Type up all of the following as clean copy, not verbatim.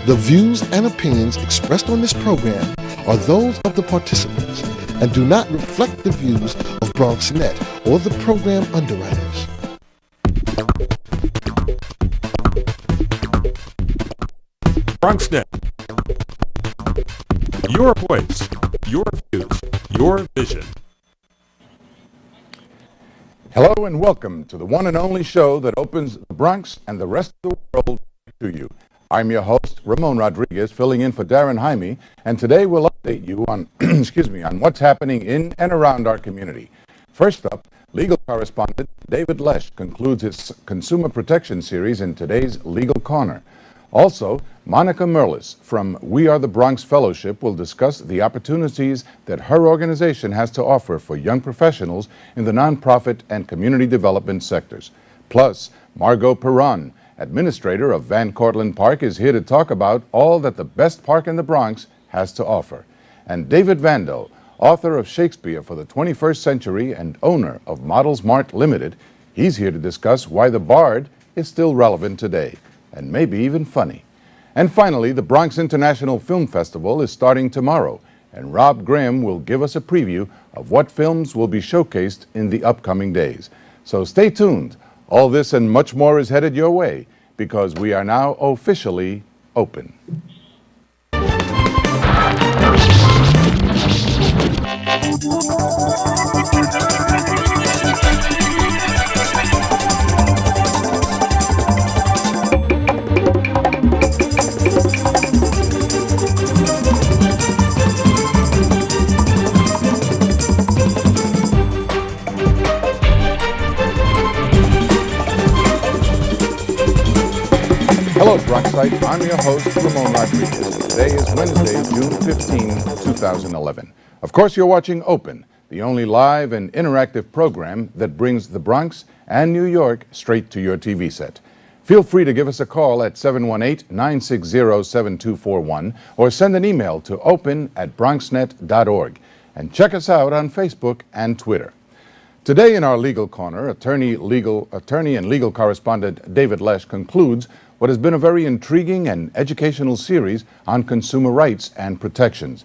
The views and opinions expressed on this program are those of the participants and do not reflect the views of BronxNet or the program underwriters. BronxNet. Your voice, your views, your vision. Hello and welcome to the one and only show that opens the Bronx and the rest of the world to you. I'm your host, Ramon Rodriguez, filling in for Darren Jaime, and today we'll update you on, on what's happening in and around our community. First up, legal correspondent David Lesh concludes his consumer protection series in today's Legal Corner. Also, Monica Merlis from We Are the Bronx Fellowship will discuss the opportunities that her organization has to offer for young professionals in the nonprofit and community development sectors. Plus, Margot Perron, administrator of Van Cortlandt Park, is here to talk about all that the best park in the Bronx has to offer. And David Vandel, author of Shakespeare for the 21st Century and owner of Models Mart Limited, he's here to discuss why the Bard is still relevant today, and maybe even funny. And finally, the Bronx International Film Festival is starting tomorrow, and Rob Graham will give us a preview of what films will be showcased in the upcoming days. So stay tuned. All this and much more is headed your way, because we are now officially open. Hello, Bronxite. I'm your host, Ramon Rodriguez. Today is Wednesday, June 15, 2011. Of course, you're watching Open, the only live and interactive program that brings the Bronx and New York straight to your TV set. Feel free to give us a call at 718-960-7241 or send an email to open@bronxnet.org. And check us out on Facebook and Twitter. Today in our Legal Corner, attorney and legal correspondent David Lesh concludes what has been a very intriguing and educational series on consumer rights and protections.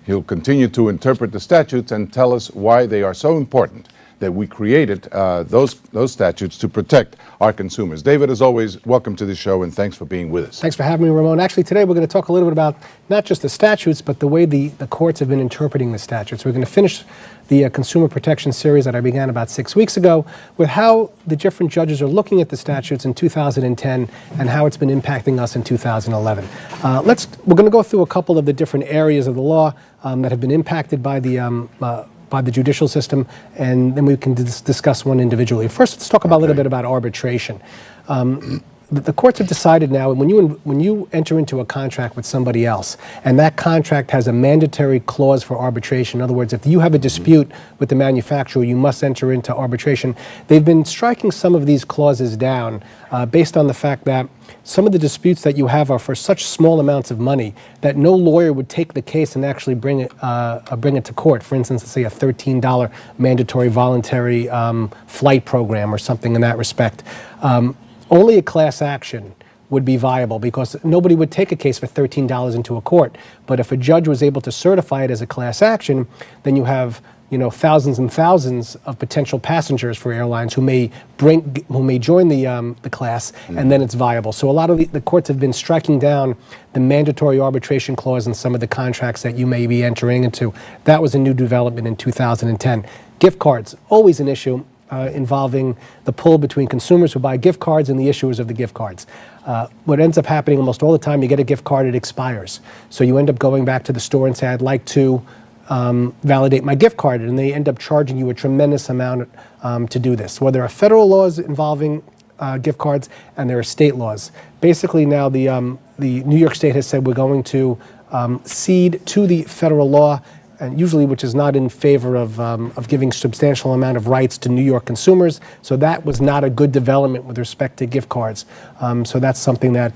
He'll continue to interpret the statutes and tell us why they are so important that we created those statutes to protect our consumers. David, as always, welcome to the show and thanks for being with us. Thanks for having me, Ramon. Actually, today we're going to talk a little bit about not just the statutes, but the way the courts have been interpreting the statutes. We're going to finish the consumer protection series that I began about 6 weeks ago with how the different judges are looking at the statutes in 2010 and how it's been impacting us in 2011. We're going to go through a couple of the different areas of the law that have been impacted by the judicial system, and then we can discuss one individually. First, let's talk about a little bit about arbitration. The courts have decided now, when you enter into a contract with somebody else, and that contract has a mandatory clause for arbitration, in other words, if you have a dispute with the manufacturer, you must enter into arbitration. They've been striking some of these clauses down based on the fact that some of the disputes that you have are for such small amounts of money that no lawyer would take the case and actually bring it to court. For instance, let's say a $13 mandatory voluntary flight program or something in that respect. Only a class action would be viable because nobody would take a case for $13 into a court. But if a judge was able to certify it as a class action, then you have thousands and thousands of potential passengers for airlines who may join the class, and then it's viable. So a lot of the courts have been striking down the mandatory arbitration clause in some of the contracts that you may be entering into. That was a new development in 2010. Gift cards, always an issue. Involving the pull between consumers who buy gift cards and the issuers of the gift cards. What ends up happening almost all the time, you get a gift card, it expires. So you end up going back to the store and say, I'd like to validate my gift card, and they end up charging you a tremendous amount to do this. Well, there are federal laws involving gift cards, and there are state laws. Basically now the New York State has said we're going to cede to the federal law, and usually which is not in favor of giving substantial amount of rights to New York consumers. So that was not a good development with respect to gift cards. So that's something that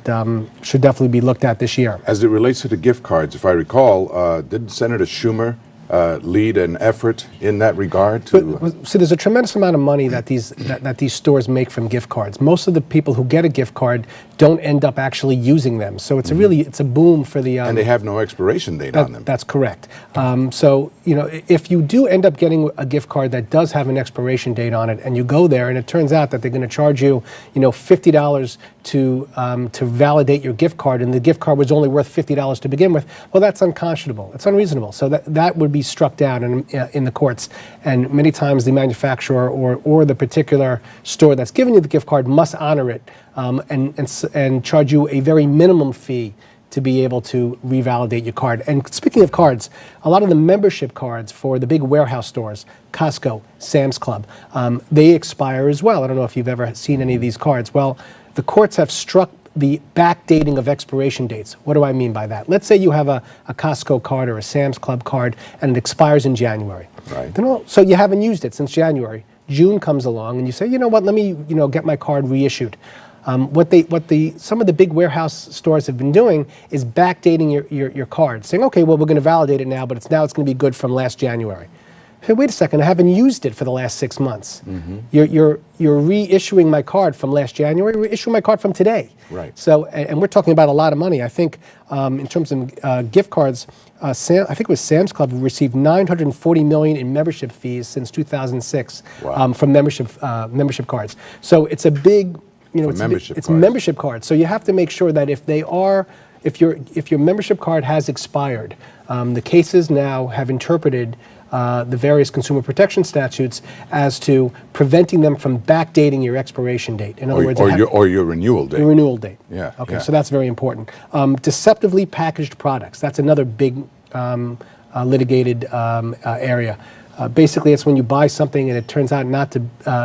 should definitely be looked at this year. As it relates to the gift cards, if I recall, didn't Senator Schumer lead an effort in that regard to? So there's a tremendous amount of money that these stores make from gift cards. Most of the people who get a gift card don't end up actually using them. So it's it's a boom for the. And they have no expiration date on them. That's correct. So if you do end up getting a gift card that does have an expiration date on it, and you go there and it turns out that they're going to charge you, $50 to validate your gift card, and the gift card was only worth $50 to begin with, well, that's unconscionable. It's unreasonable. So that would be struck down in the courts. And many times the manufacturer or the particular store that's giving you the gift card must honor it and charge you a very minimum fee to be able to revalidate your card. And speaking of cards, a lot of the membership cards for the big warehouse stores, Costco, Sam's Club, they expire as well. I don't know if you've ever seen any of these cards. Well, the courts have struck the backdating of expiration dates. What do I mean by that? Let's say you have a Costco card or a Sam's Club card and it expires in January. Right. So you haven't used it since January. June comes along and you say, you know what, let me get my card reissued. Some of the big warehouse stores have been doing is backdating your card, saying, okay, well, we're going to validate it now, but it's going to be good from last January. Hey, wait a second, I haven't used it for the last 6 months. You're reissuing my card from last January, reissuing my card from today. Right. So, and we're talking about a lot of money. I think in terms of gift cards, I think it was Sam's Club who received $940 million in membership fees since 2006 from membership cards. So it's a big, it's membership cards. So you have to make sure that if your membership card has expired, the cases now have interpreted the various consumer protection statutes as to preventing them from backdating your expiration date. In other words, your renewal date. Your renewal date. Yeah. Okay, so that's very important. Deceptively packaged products. That's another big litigated area. Basically, it's when you buy something and it turns out not to,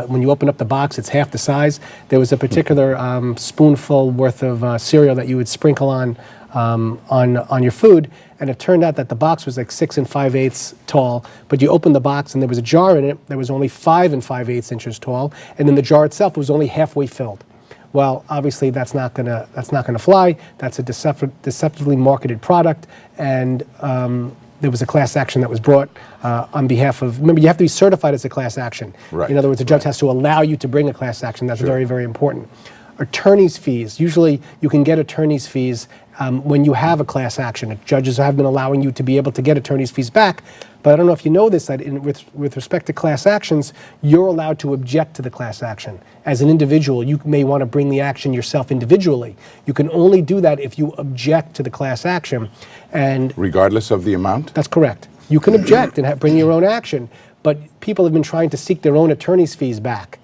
when you open up the box, it's half the size. There was a particular spoonful worth of cereal that you would sprinkle on your food, and it turned out that the box was like 6 5/8 tall, but you opened the box and there was a jar in it that was only 5 5/8 inches tall, and then the jar itself was only halfway filled. Well, obviously that's not gonna fly. That's a deceptively marketed product, and there was a class action that was brought on behalf of. Remember, you have to be certified as a class action. Right. In other words, a judge has to allow you to bring a class action. That's very, very important. Attorney's fees. Usually, you can get attorney's fees when you have a class action. Judges have been allowing you to be able to get attorney's fees back. But I don't know if you know this, that with respect to class actions, you're allowed to object to the class action. As an individual, you may want to bring the action yourself individually. You can only do that if you object to the class action. And regardless of the amount? That's correct. You can object and bring your own action, but people have been trying to seek their own attorney's fees back.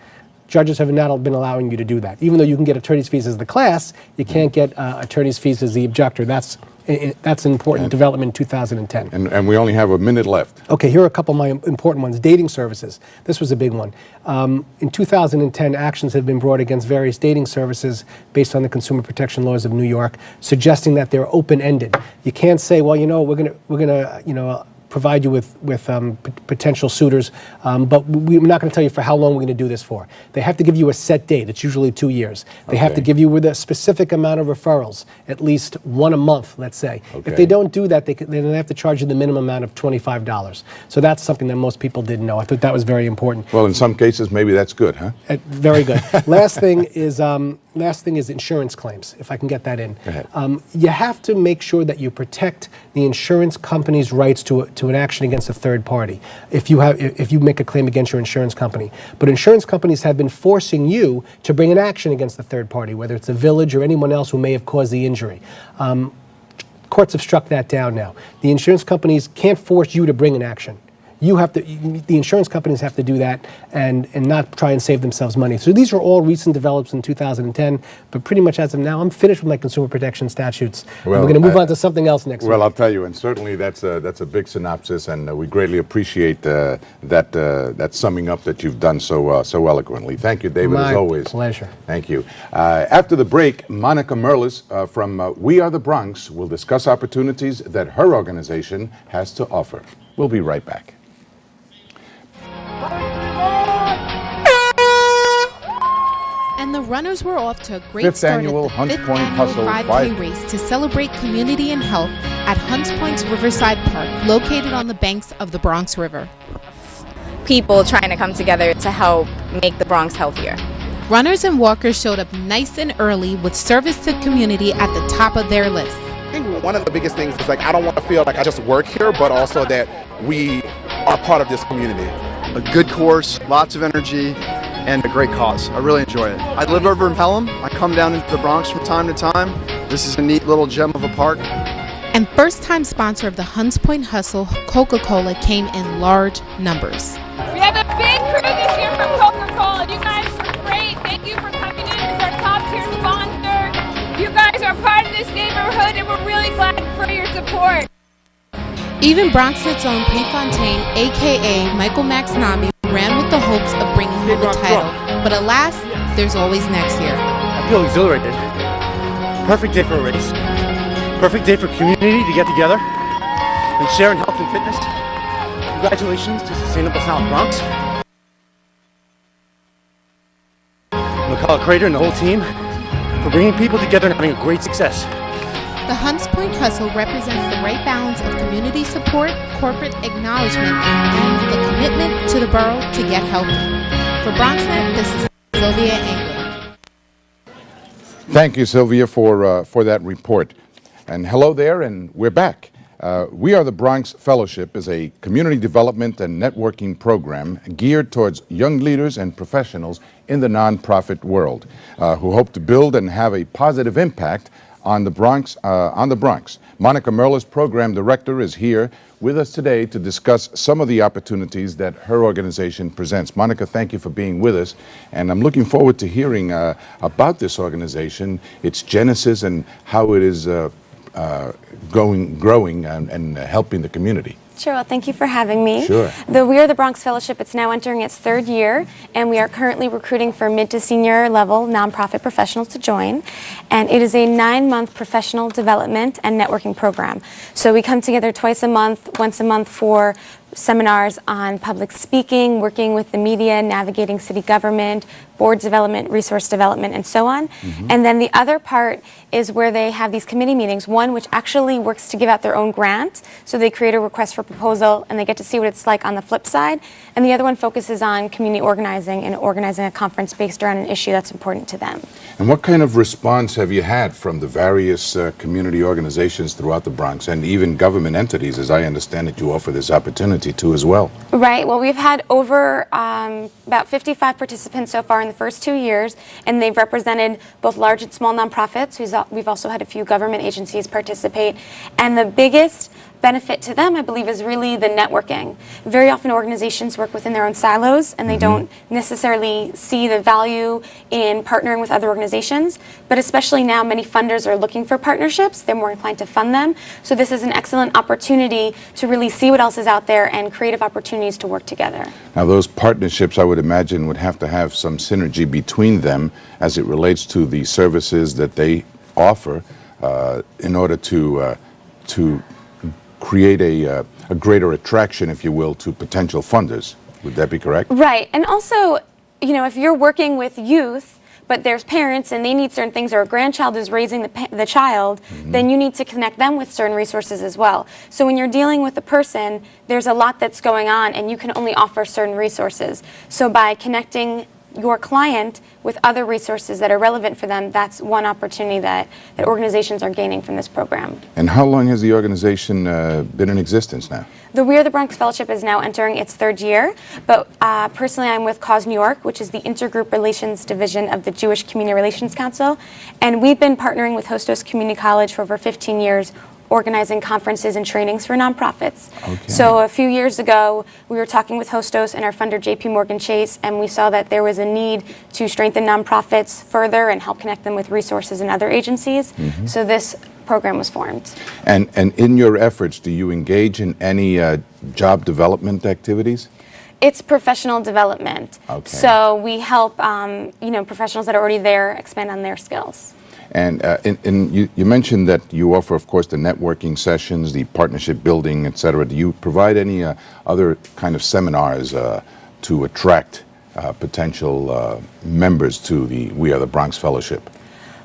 Judges have not been allowing you to do that. Even though you can get attorney's fees as the class, you can't get attorney's fees as the objector. That's an important development in 2010. And we only have a minute left. Okay, here are a couple of my important ones. Dating services. This was a big one. In 2010, actions have been brought against various dating services based on the consumer protection laws of New York, suggesting that they're open-ended. You can't say, well, we're gonna provide you with potential suitors, but we're not going to tell you for how long we're going to do this for. They have to give you a set date. It's usually 2 years. They have to give you with a specific amount of referrals, at least one a month, let's say. Okay. If they don't do that, then they have to charge you the minimum amount of $25. So that's something that most people didn't know. I thought that was very important. Well, in some cases, maybe that's good, huh? Very good. Last thing is insurance claims, if I can get that in. Go ahead. You have to make sure that you protect the insurance company's rights to an action against a third party if you make a claim against your insurance company. But insurance companies have been forcing you to bring an action against the third party, whether it's a village or anyone else who may have caused the injury. Courts have struck that down now. The insurance companies can't force you to bring an action. The insurance companies have to do that and not try and save themselves money. So these are all recent developments in 2010, but pretty much as of now, I'm finished with my consumer protection statutes. Well, we're going to move on to something else next week. Well, I'll tell you, and certainly that's a big synopsis, and we greatly appreciate that summing up that you've done so eloquently. Thank you, David, as always. My pleasure. Thank you. After the break, Monica Merlis from We Are the Bronx will discuss opportunities that her organization has to offer. We'll be right back. And the runners were off to a great Fifth start annual at the Hunts fifth Point annual Hustle 5K race to celebrate community and health at Hunts Point's Riverside Park, located on the banks of the Bronx River. People trying to come together to help make the Bronx healthier. Runners and walkers showed up nice and early with service to the community at the top of their list. I think one of the biggest things is I don't want to feel like I just work here, but also that we are part of this community. A good course, lots of energy, and a great cause. I really enjoy it. I live over in Pelham. I come down into the Bronx from time to time. This is a neat little gem of a park. And first-time sponsor of the Hunts Point Hustle, Coca-Cola, came in large numbers. We have a big crew this year from Coca-Cola. You guys are great. Thank you for coming in as our top-tier sponsor. You guys are part of this neighborhood, and we're really glad for your support. Even Bronxnet's own Prefontaine, a.k.a. Michael Maxnabi, ran with the hopes of bringing home the title. But alas, there's always next year. I feel exhilarated. Perfect day for a race. Perfect day for community to get together and share in health and fitness. Congratulations to Sustainable South Bronx, McCullough Crater and the whole team for bringing people together and having a great success. The Hunts Point Hustle represents the right balance of community support, corporate acknowledgement, and the commitment to the borough to get healthy. For BronxNet, this is Sylvia England. Thank you, Sylvia, for that report. And hello there, and we're back. We Are the Bronx Fellowship is a community development and networking program geared towards young leaders and professionals in the nonprofit world who hope to build and have a positive impact on the Bronx. Monica Merlis, program director, is here with us today to discuss some of the opportunities that her organization presents. Monica, thank you for being with us, and I'm looking forward to hearing about this organization, its genesis, and how it is growing and helping the community. Sure, well, thank you for having me. Sure. The We Are the Bronx Fellowship, it's now entering its third year, and we are currently recruiting for mid to senior level nonprofit professionals to join. And it is a 9-month professional development and networking program. So we come together twice a month, once a month for seminars on public speaking, working with the media, navigating city government, board development, resource development, and so on. And then the other part is where they have these committee meetings, one which actually works to give out their own grant, so they create a request for proposal and they get to see what it's like on the flip side. And the other one focuses on community organizing and organizing a conference based around an issue that's important to them. And what kind of response have you had from the various community organizations throughout the Bronx and even government entities, as I understand it, you offer this opportunity to as well? Right, well, we've had over about 55 participants so far in the first 2 years, and they've represented both large and small nonprofits. We've also had a few government agencies participate, and the biggest benefit to them, I believe, is really the networking. Very often organizations work within their own silos and they don't necessarily see the value in partnering with other organizations, but especially now many funders are looking for partnerships. They're more inclined to fund them. So this is an excellent opportunity to really see what else is out there and creative opportunities to work together. Now those partnerships, I would imagine, would have to have some synergy between them as it relates to the services that they offer in order to create a greater attraction, if you will, to potential funders. Would that be correct? Right. And also, you know, if you're working with youth, but there's parents and they need certain things, or a grandchild is raising the child, then you need to connect them with certain resources as well. So when you're dealing with a person, there's a lot that's going on and you can only offer certain resources. So by connecting your client with other resources that are relevant for them, that's one opportunity that organizations are gaining from this program. And how long has the organization been in existence now? The We Are the Bronx Fellowship is now entering its third year, but personally I'm with Cause New York, which is the Intergroup Relations Division of the Jewish Community Relations Council, and we've been partnering with Hostos Community College for over 15 years, organizing conferences and trainings for nonprofits. Okay. So a few years ago, we were talking with Hostos and our funder JP Morgan Chase, and we saw that there was a need to strengthen nonprofits further and help connect them with resources and other agencies. So this program was formed. And in your efforts, do you engage in any job development activities? It's professional development. Okay. So we help professionals that are already there expand on their skills. And you mentioned that you offer, of course, the networking sessions, the partnership building, et cetera. Do you provide any other kind of seminars to attract potential members to the We Are the Bronx Fellowship?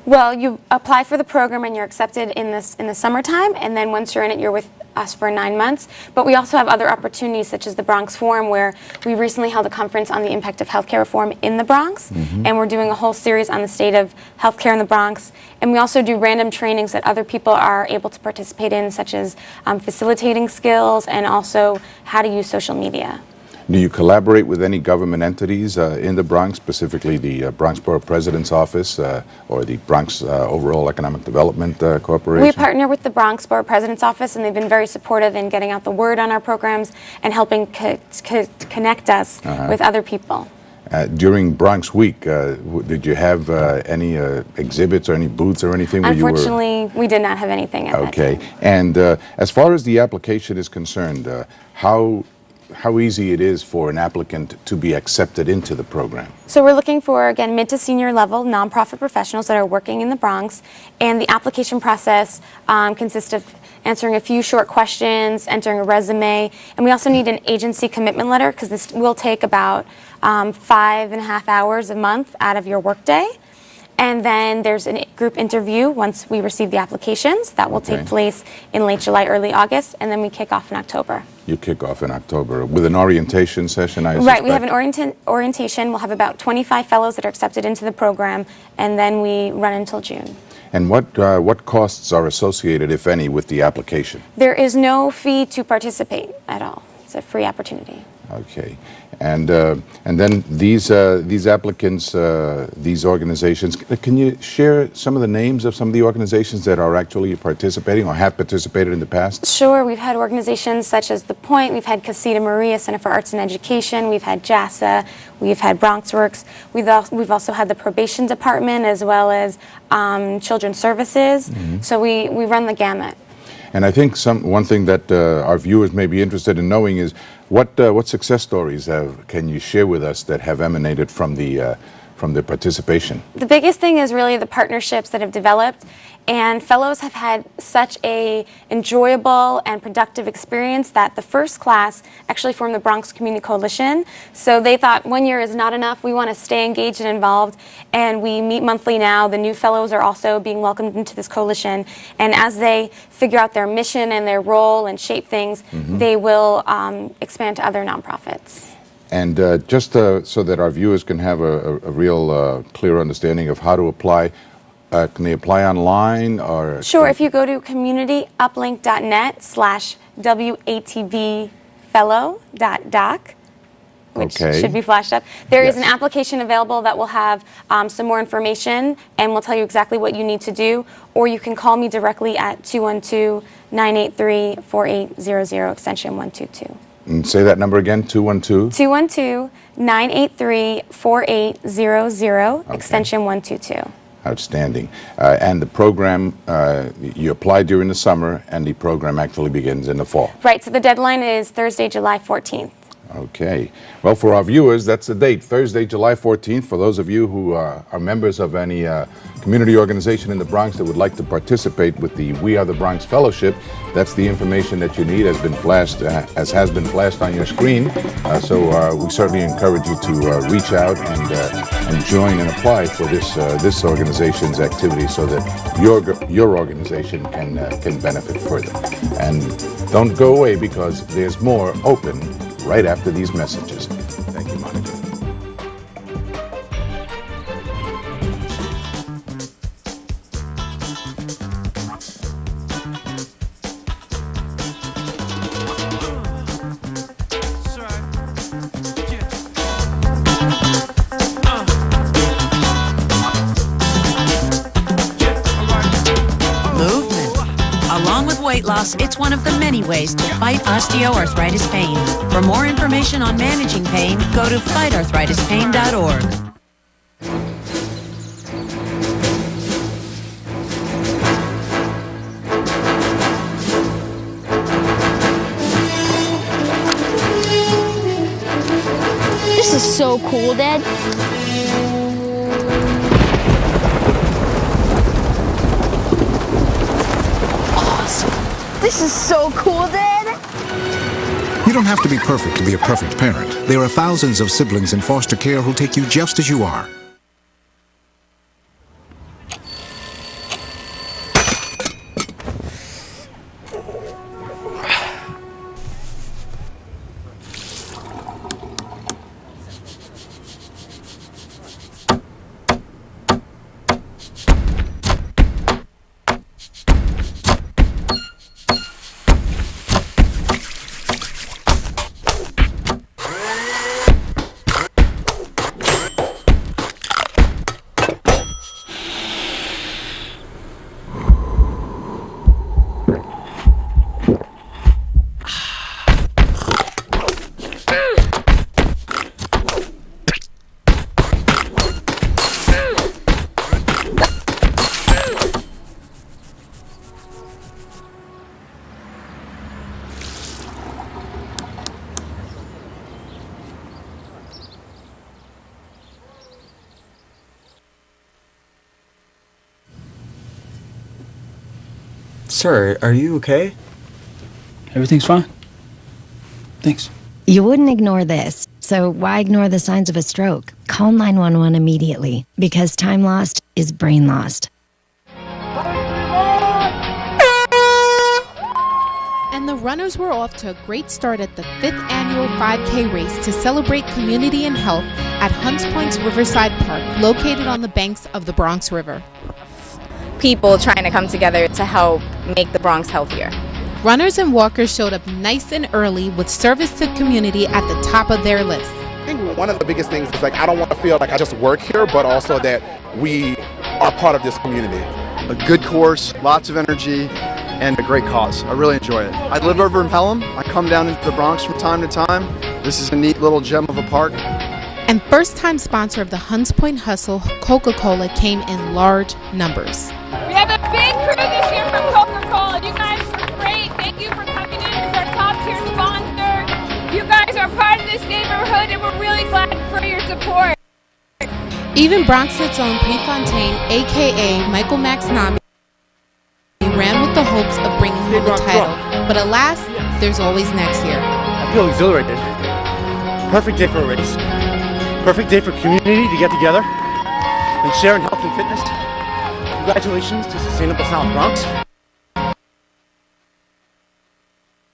Well, you apply for the program and you're accepted in the summertime, and then once you're in it, you're with us for 9 months. But we also have other opportunities, such as the Bronx Forum, where we recently held a conference on the impact of healthcare reform in the Bronx, and we're doing a whole series on the state of healthcare in the Bronx. And we also do random trainings that other people are able to participate in, such as facilitating skills and also how to use social media. Do you collaborate with any government entities in the Bronx, specifically the Bronx Borough President's Office or the Bronx Overall Economic Development Corporation? We partner with the Bronx Borough President's Office, and they've been very supportive in getting out the word on our programs and helping connect us with other people. During Bronx Week, did you have any exhibits or any booths or anything? Unfortunately, we did not have anything at that time. And as far as the application is concerned, how easy it is for an applicant to be accepted into the program? So we're looking for, again, mid to senior level nonprofit professionals that are working in the Bronx, and the application process consists of answering a few short questions, entering a resume, and we also need an agency commitment letter, because this will take about 5.5 hours a month out of your workday. And then there's a group interview once we receive the applications. That will take place in late July, early August, and then we kick off in October. You kick off in October with an orientation session, I suspect? Right, we have an orientation. We'll have about 25 fellows that are accepted into the program, and then we run until June. And what costs are associated, if any, with the application? There is no fee to participate at all. It's a free opportunity. Okay, and then these applicants, these organizations. Can you share some of the names of some of the organizations that are actually participating or have participated in the past? Sure, we've had organizations such as The Point. We've had Casita Maria Center for Arts and Education. We've had JASA. We've had BronxWorks. We've also had the Probation Department as well as Children's Services. So we run the gamut. And I think one thing that our viewers may be interested in knowing is what success stories can you share with us that have emanated from the participation? The biggest thing is really the partnerships that have developed, and fellows have had such a enjoyable and productive experience that the first class actually formed the Bronx Community Coalition. So they thought 1 year is not enough. We want to stay engaged and involved, and we meet monthly now. The new fellows are also being welcomed into this coalition, and as they figure out their mission and their role and shape things, they will expand to other nonprofits. And just so that our viewers can have a real clear understanding of how to apply, can they apply online or? Sure, if you go to communityuplink.net/WATBfellow.doc, which should be flashed up. There is an application available that will have some more information and will tell you exactly what you need to do, or you can call me directly at 212-983-4800, extension 122. And say that number again, 212? 212-983-4800, extension 122. Outstanding. And the program, you apply during the summer, and the program actually begins in the fall. Right, so the deadline is Thursday, July 14th. Okay. Well, for our viewers, that's the date, Thursday, July 14th. For those of you who are members of any community organization in the Bronx that would like to participate with the We Are the Bronx Fellowship, that's the information that you need, as has been flashed on your screen. So we certainly encourage you to reach out and join and apply for this organization's activity, so that your organization can benefit further. And don't go away, because there's more open right after these messages. Thank you, Monica. Weight loss, it's one of the many ways to fight osteoarthritis pain. For more information on managing pain, go to fightarthritispain.org. This is so cool, Dad. This is so cool, Dad. You don't have to be perfect to be a perfect parent. There are thousands of siblings in foster care who'll take you just as you are. Sir, are you okay? Everything's fine. Thanks. You wouldn't ignore this, so why ignore the signs of a stroke? Call 911 immediately, because time lost is brain lost. And the runners were off to a great start at the 5th annual 5K race to celebrate community and health at Hunts Point's Riverside Park, located on the banks of the Bronx River. People trying to come together to help make the Bronx healthier. Runners and walkers showed up nice and early with service to community at the top of their list. I think one of the biggest things is like I don't want to feel like I just work here, but also that we are part of this community. A good course, lots of energy, and a great cause. I really enjoy it. I live over in Pelham. I come down into the Bronx from time to time. This is a neat little gem of a park. And first-time sponsor of the Hunts Point Hustle, Coca-Cola, came in large numbers. We have a big crew this year from Coca-Cola. You guys are great. Thank you for coming in as our top tier sponsor. You guys are part of this neighborhood and we're really glad for your support. Even Bronxnet's own Prefontaine, aka Michael Maxnabi, ran with the hopes of bringing home the title. But alas, there's always next year. I feel exhilarated. Perfect day for a race. Perfect day for community to get together and share in health and fitness. Congratulations to Sustainable South Bronx,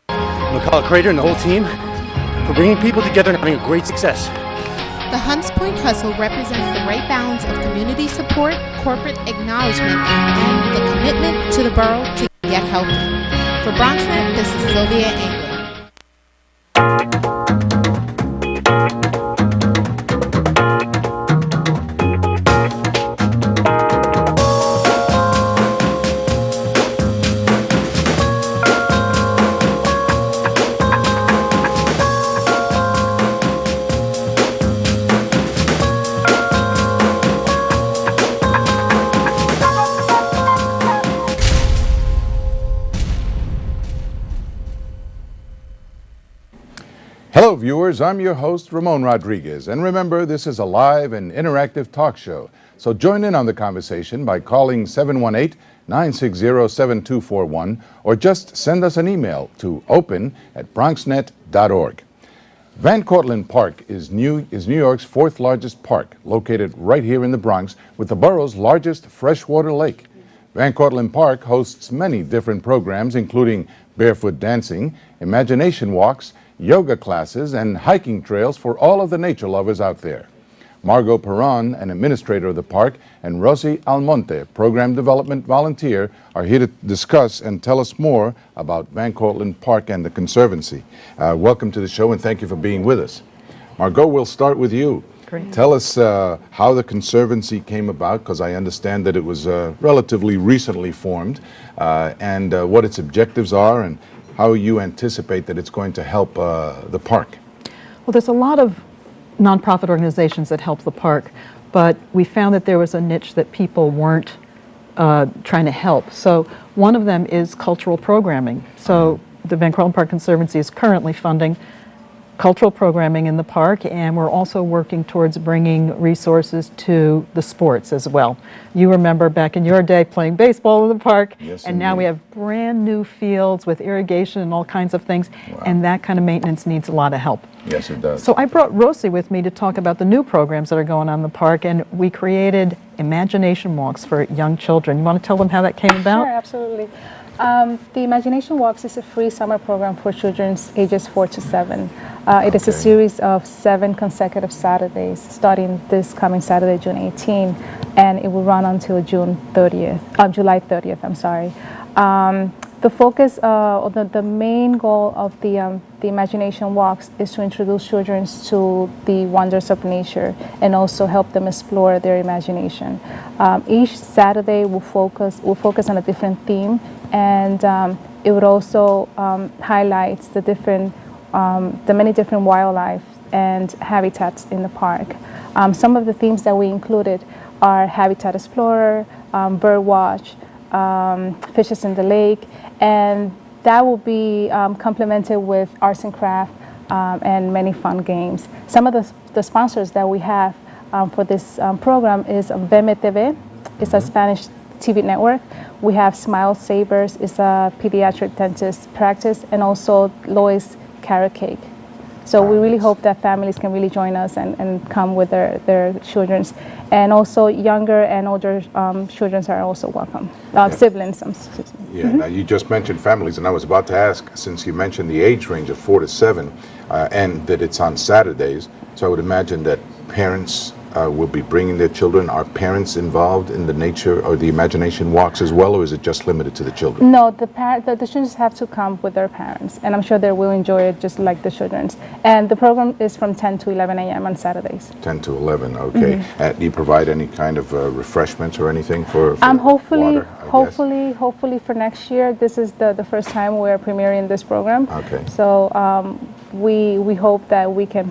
McCullough Crater and the whole team for bringing people together and having a great success. The Hunts Point Hustle represents the right balance of community support, corporate acknowledgement, and the commitment to the borough to get healthy. For BronxNet, this is Sylvia England. Hello, viewers. I'm your host, Ramon Rodriguez. And remember, this is a live and interactive talk show. So join in on the conversation by calling 718-960-7241 or just send us an email to open@bronxnet.org. Van Cortlandt Park is New York's fourth largest park, located right here in the Bronx, with the borough's largest freshwater lake. Van Cortlandt Park hosts many different programs, including barefoot dancing, imagination walks, yoga classes, and hiking trails for all of the nature lovers out there. Margot Perron, an administrator of the park, and Rosie Almonte, program development volunteer, are here to discuss and tell us more about Van Cortlandt Park and the Conservancy. Welcome to the show, and thank you for being with us. Margot, we'll start with you. Great. Tell us how the Conservancy came about, because I understand that it was relatively recently formed, and what its objectives are, and how you anticipate that it's going to help the park. Well, there's a lot of nonprofit organizations that help the park, but we found that there was a niche that people weren't trying to help. So one of them is cultural programming. So the Van Cortlandt Park Conservancy is currently funding cultural programming in the park, and we're also working towards bringing resources to the sports as well. You remember back in your day playing baseball in the park, Yes, and now we have brand new fields with irrigation and all kinds of things, and that kind of maintenance needs a lot of help. Yes, it does. So I brought Rosie with me to talk about the new programs that are going on in the park, and we created Imagination Walks for young children. You want to tell them how that came about? Sure, absolutely. The Imagination Walks is a free summer program for children ages 4 to 7. It is a series of 7 consecutive Saturdays, starting this coming Saturday, June 18, and it will run until July 30th. I'm sorry. The focus, or the main goal of the Imagination Walks is to introduce children to the wonders of nature and also help them explore their imagination. Each Saturday will focus on a different theme, and it would also highlight the many different wildlife and habitats in the park. Some of the themes that we included are Habitat Explorer, Bird Watch, Fishes in the Lake, and that will be complemented with arts and craft and many fun games. Some of the sponsors that we have for this program is Veme TV, it's a Spanish TV network. We have Smile Savers, it's a pediatric dentist practice, and also Lois Carrot Cake. So we really hope that families can really join us and come with their children. And also younger and older children are also welcome. Siblings. Yeah, now you just mentioned families, and I was about to ask, since you mentioned the age range of 4 to 7, and that it's on Saturdays, so I would imagine that parents will be bringing their children. Are parents involved in the nature or the Imagination Walks as well, or is it just limited to the children? No, the students have to come with their parents, and I'm sure they will enjoy it just like the children's. And the program is from 10 to 11 a.m. on Saturdays. 10 to 11, okay. Do you provide any kind of refreshments or anything for hopefully, water, hopefully for next year. This is the first time we're premiering this program. Okay. So we hope that we can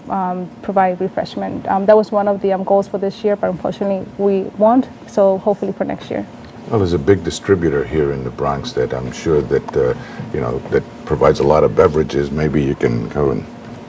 provide refreshment. That was one of the goals for this year, but unfortunately we won't. So hopefully for next year. Well, there's a big distributor here in the Bronx that I'm sure that that provides a lot of beverages. Maybe you can go and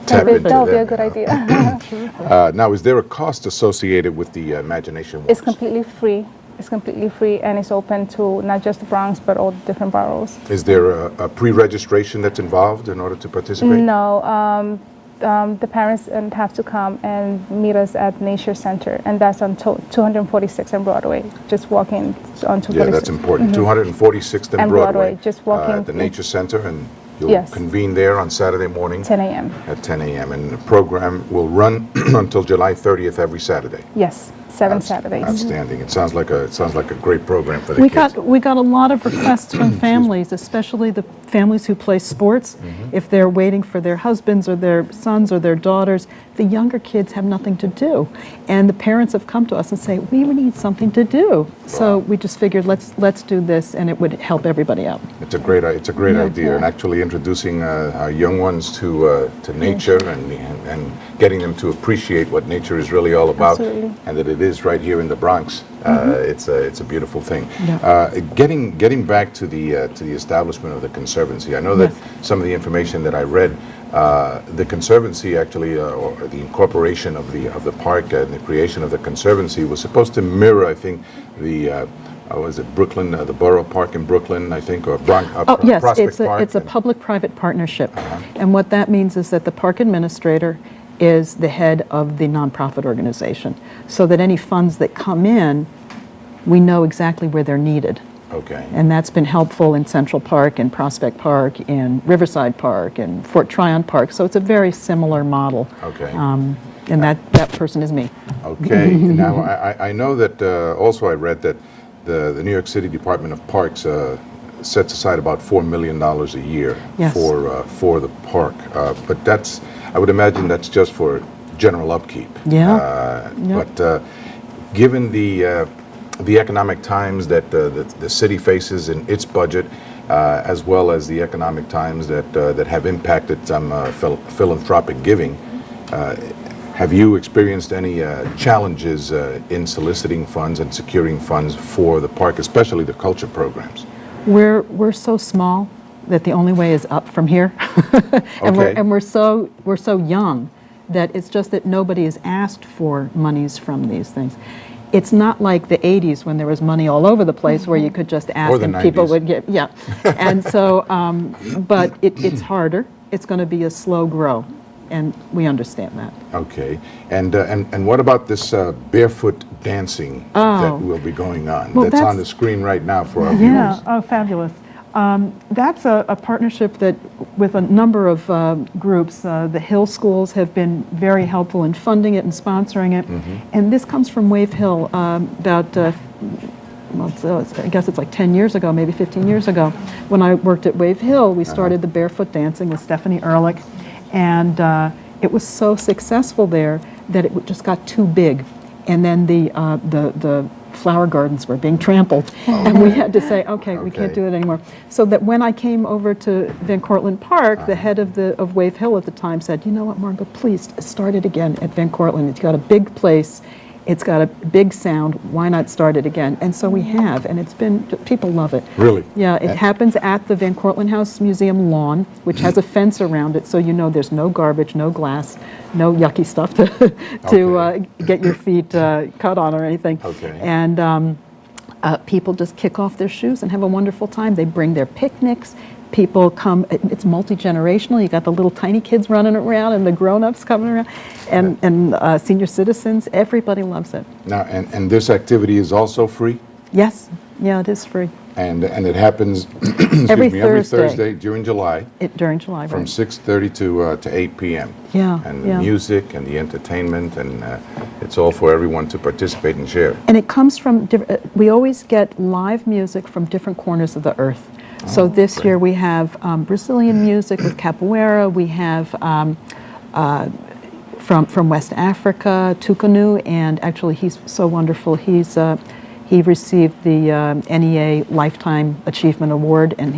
tap into that. That would be a good idea. Now, is there a cost associated with the Imagination Walks? It's completely free. It's completely free, and it's open to not just the Bronx, but all the different boroughs. Is there a pre-registration that's involved in order to participate? No. The parents have to come and meet us at Nature Center, and that's on 246 and Broadway. Just walking on 246. Yeah, that's important. 246th and Broadway. Just walking at the Nature Center, and you'll convene there on Saturday morning. 10 a.m. At 10 a.m. And the program will run until July 30th every Saturday. Yes. 7 Saturdays. Outstanding. It sounds like a great program for the kids. We got a lot of requests from families, especially the families who play sports. If they're waiting for their husbands or their sons or their daughters, the younger kids have nothing to do, and the parents have come to us and say, we need something to do. So we just figured let's do this, and it would help everybody out. It's a great idea, and actually introducing our young ones to nature and getting them to appreciate what nature is really all about, and that it is right here in the Bronx. It's a beautiful thing. Getting back to the establishment of the Conservancy, I know that some of the information that I read, the Conservancy actually, or the incorporation of the park and the creation of the Conservancy was supposed to mirror, I think, the was it Brooklyn, the Borough Park in Brooklyn, I think, or yes, Prospect Park? It's a public-private partnership, and what that means is that the park administrator is the head of the nonprofit organization, so that any funds that come in, we know exactly where they're needed. Okay. And that's been helpful in Central Park, in Prospect Park, in Riverside Park, and Fort Tryon Park. So it's a very similar model. Okay. And that person is me. Okay. Now, I know that also I read that the New York City Department of Parks sets aside about $4 million a year for the park. But that's, I would imagine that's just for general upkeep. Yeah. But given the economic times that the city faces in its budget, as well as the economic times that have impacted some philanthropic giving, have you experienced any challenges in soliciting funds and securing funds for the park, especially the culture programs? We're so small. that the only way is up from here. And Okay. we're so young that it's just that nobody has asked for monies from these things. It's not like the 80s when there was money all over the place where you could just ask Or the and people 90s. would get, yeah. And so, but it's harder. It's going to be a slow grow, and we understand that. Okay. And what about this barefoot dancing that will be going on? Well, that's on the that's- screen right now for our Yeah, viewers. oh, fabulous. That's a partnership that with a number of groups. The Hill Schools have been very helpful in funding it and sponsoring it. And this comes from Wave Hill about, I guess it's like 10 years ago, maybe 15 years ago. When I worked at Wave Hill, we started the Barefoot Dancing with Stephanie Ehrlich. And it was so successful there that it just got too big. And then the flower gardens were being trampled, and we had to say, okay, we can't do it anymore. So that when I came over to Van Cortlandt Park, the head of Wave Hill at the time said, you know what, Margot, please start it again at Van Cortlandt. It's got a big place, it's got a big sound, why not start it again? And so we have, and it's been, people love it. Really? Yeah, it happens at the Van Cortlandt House Museum lawn, which has a fence around it, so you know there's no garbage, no glass, no yucky stuff to get your feet cut on or anything. Okay. And people just kick off their shoes and have a wonderful time. They bring their picnics. People come, it's multi-generational. You got the little tiny kids running around and the grown-ups coming around, and senior citizens. Everybody loves it. Now, and this activity is also free? Yes, yeah, it is free. And it happens excuse Every me, every Thursday. Thursday during July During July, from right. 6:30 to 8 p.m. Yeah, And the yeah. music and the entertainment, and it's all for everyone to participate and share. And it comes from, we always get live music from different corners of the earth. So this year we have Brazilian music with capoeira. We have from West Africa, Tukanu, and actually he's so wonderful. He received the NEA Lifetime Achievement Award, and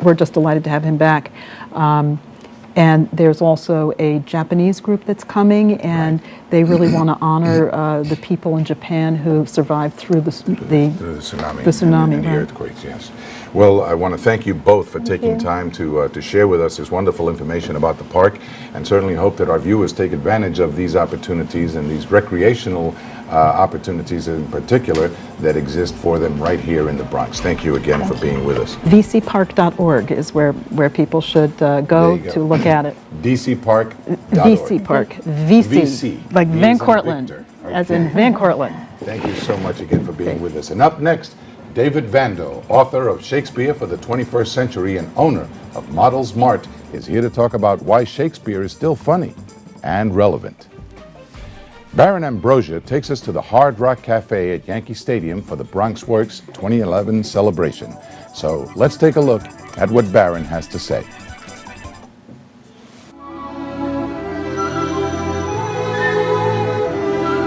we're just delighted to have him back. And there's also a Japanese group that's coming, and they really want to honor the people in Japan who survived through the tsunami. The tsunami, and the right. earthquakes, yes. Well, I want to thank you both for taking time to share with us this wonderful information about the park, and certainly hope that our viewers take advantage of these opportunities and these recreational opportunities in particular that exist for them right here in the Bronx. Thank you again for being with us. VCpark.org is where people should go to look at it. DCPark. VC Park. VC. Like V Van as in Cortlandt, Victor. as in Van Cortlandt. Thank you so much again for being with us. And up next, David Vando, author of Shakespeare for the 21st Century and owner of Models Mart, is here to talk about why Shakespeare is still funny and relevant. Baron Ambrosia takes us to the Hard Rock Cafe at Yankee Stadium for the Bronx Works 2011 celebration. So let's take a look at what Baron has to say.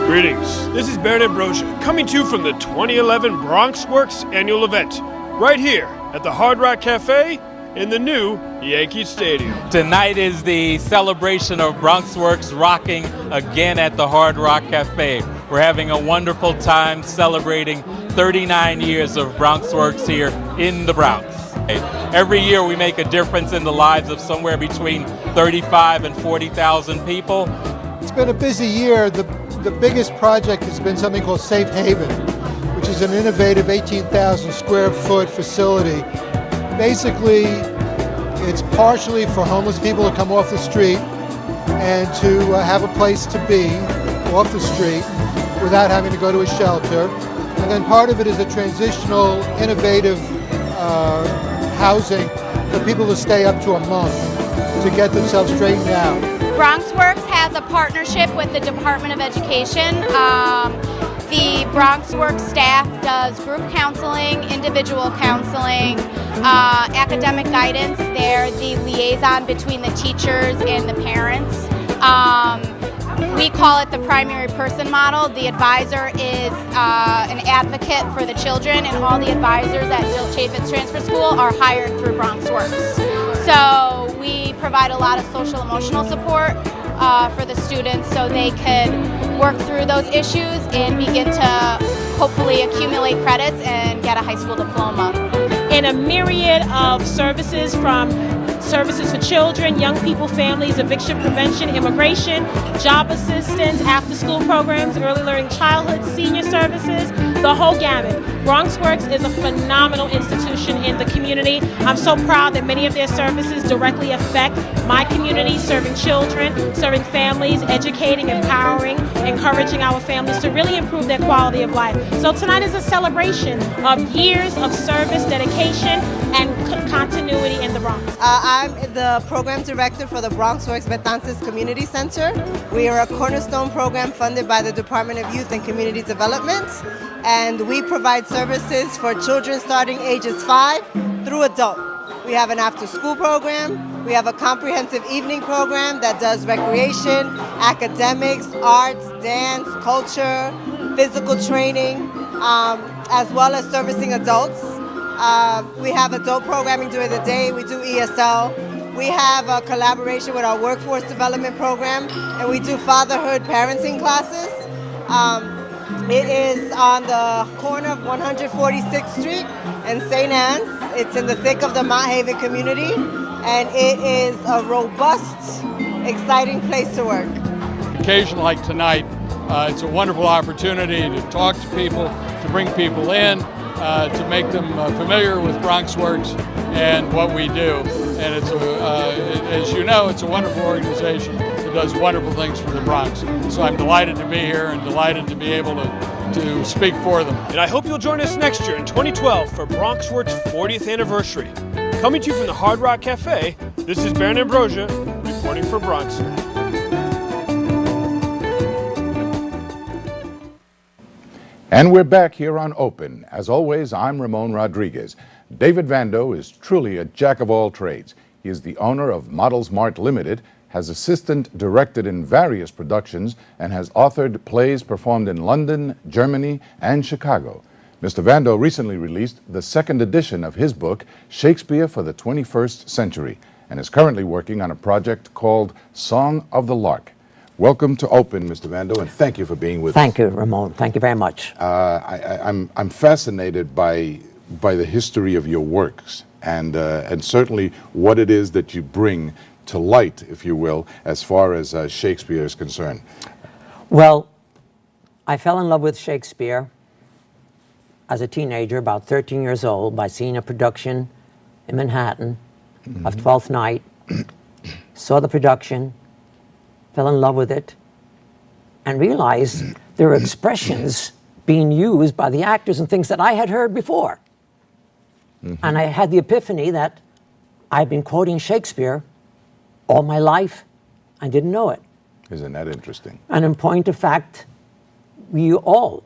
Greetings. This is Baron Ambrosia, coming to you from the 2011 Bronx Works annual event, right here at the Hard Rock Cafe in the new Yankee Stadium. Tonight is the celebration of Bronx Works rocking again at the Hard Rock Cafe. We're having a wonderful time celebrating 39 years of Bronx Works here in the Bronx. Every year we make a difference in the lives of somewhere between 35 and 40,000 people. It's been a busy year. The biggest project has been something called Safe Haven, which is an innovative 18,000 square foot facility. Basically, it's partially for homeless people to come off the street and to have a place to be off the street without having to go to a shelter. And then part of it is a transitional, innovative housing for people to stay up to a month to get themselves straightened out. Bronx Works has a partnership with the Department of Education. The Bronx Works staff does group counseling, individual counseling, academic guidance. They're the liaison between the teachers and the parents. We call it the primary person model. The advisor is an advocate for the children, and all the advisors at Jill Chaffetz Transfer School are hired through Bronx Works. So we provide a lot of social emotional support for the students so they can work through those issues and begin to hopefully accumulate credits and get a high school diploma. in a myriad of services, from services for children, young people, families, eviction prevention, immigration, job assistance, after-school programs, early learning childhood, senior services, the whole gamut. BronxWorks is a phenomenal institution in the community. I'm so proud that many of their services directly affect my community, serving children, serving families, educating, empowering, encouraging our families to really improve their quality of life. So tonight is a celebration of years of service, dedication, and continuity in the Bronx. I'm the program director for the BronxWorks Betances Community Center. We are a cornerstone program funded by the Department of Youth and Community Development, and we provide services for children starting ages 5 through adult. We have an after-school program. We have a comprehensive evening program that does recreation, academics, arts, dance, culture, physical training, as well as servicing adults. We have adult programming during the day. We do ESL. We have a collaboration with our workforce development program, and we do fatherhood parenting classes. It is on the corner of 146th Street and St. Anne's. It's in the thick of the Mount Haven community, and it is a robust, exciting place to work. Occasion like tonight, it's a wonderful opportunity to talk to people, to bring people in, to make them familiar with BronxWorks and what we do. And it's as you know, it's a wonderful organization that does wonderful things for the Bronx. So I'm delighted to be here and delighted to be able to speak for them. And I hope you'll join us next year in 2012 for BronxWorks' 40th anniversary. Coming to you from the Hard Rock Cafe, this is Baron Ambrosia reporting for BronxNet. And we're back here on Open. As always, I'm Ramon Rodriguez. David Vando is truly a jack of all trades. He is the owner of Models Mart Limited, has assistant directed in various productions, and has authored plays performed in London, Germany, and Chicago. Mr. Vando recently released the second edition of his book, Shakespeare for the 21st Century, and is currently working on a project called Song of the Lark. Welcome to Open, Mr. Vando, and thank you for being with us. Thank you, Ramon. Thank you very much. I'm fascinated by the history of your works, and certainly what it is that you bring to light, if you will, as far as Shakespeare is concerned. Well, I fell in love with Shakespeare as a teenager, about 13 years old, by seeing a production in Manhattan of Twelfth Night. Saw the production, fell in love with it, and realized there were expressions being used by the actors and things that I had heard before. And I had the epiphany that I've been quoting Shakespeare all my life. I didn't know it. Isn't that interesting? And in point of fact, we all